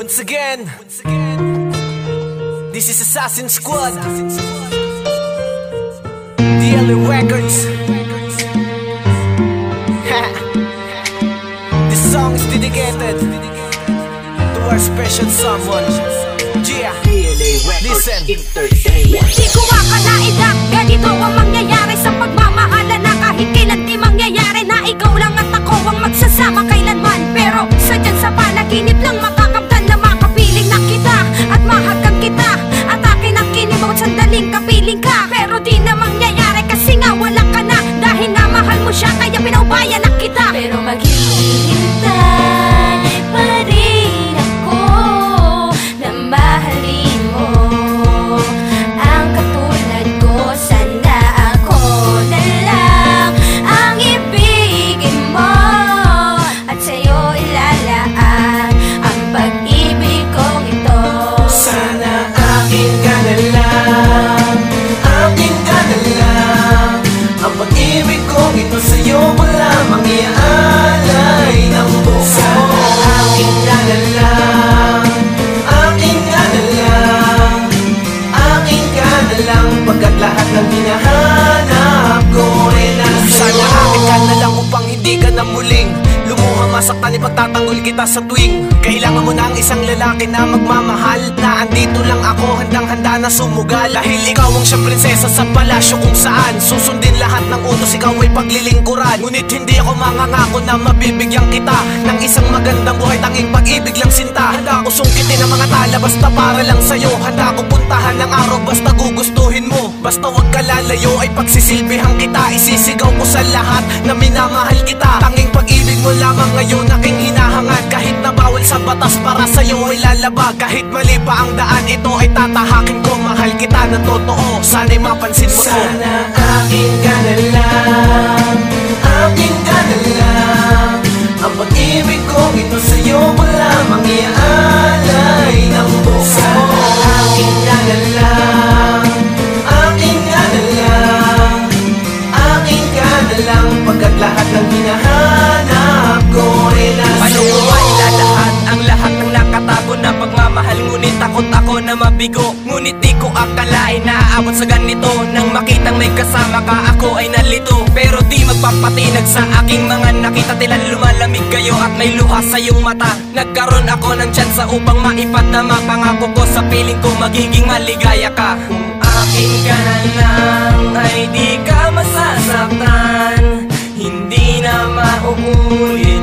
Once again, this is Assassin Squad, DLA Records. This song is dedicated to our special someone. Yeah, DLA Records. Listen. Di ko akalain na ganito ang mangyayari sa pagmamahala, na kahit kailan di mangyayari na ikaw lang at ako ang magsasama kailanman. Pero sadyan sa panaginip lang makakamtan na makapiling na kita at mahagkan kita, at akin ang kinimot sandaling kapiling ka. Pero di na mangyayari kasi nga wala ka na, dahil na mahal mo siya kaya pinaubayan na kita. Pero maghihintay pa rin ako na mahalin mo ang katulad ko. Sana ako na lang ang ibigin mo at sa'yo ilalaan ang pag-ibig kong ito. Sana akin ka na lang, akin ka na lang, ang pag-ibig kong ito sa'yo wala mangyaalay ng buo. Sana akin ka na lang, akin ka na lang, akin ka na lang, pagkat lahat ng hinahanap ko ay nasa iyo. Sana akin ka na lang upang hindi ka na muling lumuha, masaktan, ipagtatanggol kita sa tuwing kailangan mo na ang isang lalaki na magmamahal, na andito lang ako handang-handa na sumugal. Dahil ikaw ang siyang prinsesa sa palasyo kung saan susundin lahat ng utos, ikaw ay paglilingkuran. Ngunit hindi ako mangangako na mabibigyan kita ng isang magandang buhay, tanging pag-ibig lang sinta. Handa ako sungkitin ang mga tala basta para lang sa'yo, handa ako puntahan ng araw basta gugustuhin mo. Basta wag ka lalayo ay pagsisilbihan kita, isisigaw ko sa lahat na minamahal kita. Tanging pag-ibig mo lamang ngayon aking hinahangad, kahit na bawal sa batas para sa'yo ay lalabag. Kahit mali pa ang daan, ito ay tatahakin ko. Mahal kita na totoo, sana'y mapansin mo to. Sana akin ka na lang, akin ka na lang, ang pag-ibig kong ito sa'yo wala mangyaalay ng buo. Sana akin ka na lang, akin ka na lang, akin ka na lang, pagkat lahat ng hinahanap ko ay nasa iyo. Paano ko mailalahat ang lahat ng nakatago na pagmamahal, ngunit takot ako na mabigo. Ngunit di ko akalain na aabot sa ganito, nang makitang may kasama ka ako ay nalito. Pero di magpapatinag sa aking mga nakita, tila lumalamig kayo at may luha sa iyong mata. Nagkaroon ako ng tsansa upang maipadama pangako ko sa piling ko magiging maligaya ka. Kung akin ka na lang ay di ka masasaktan, hindi na mauulit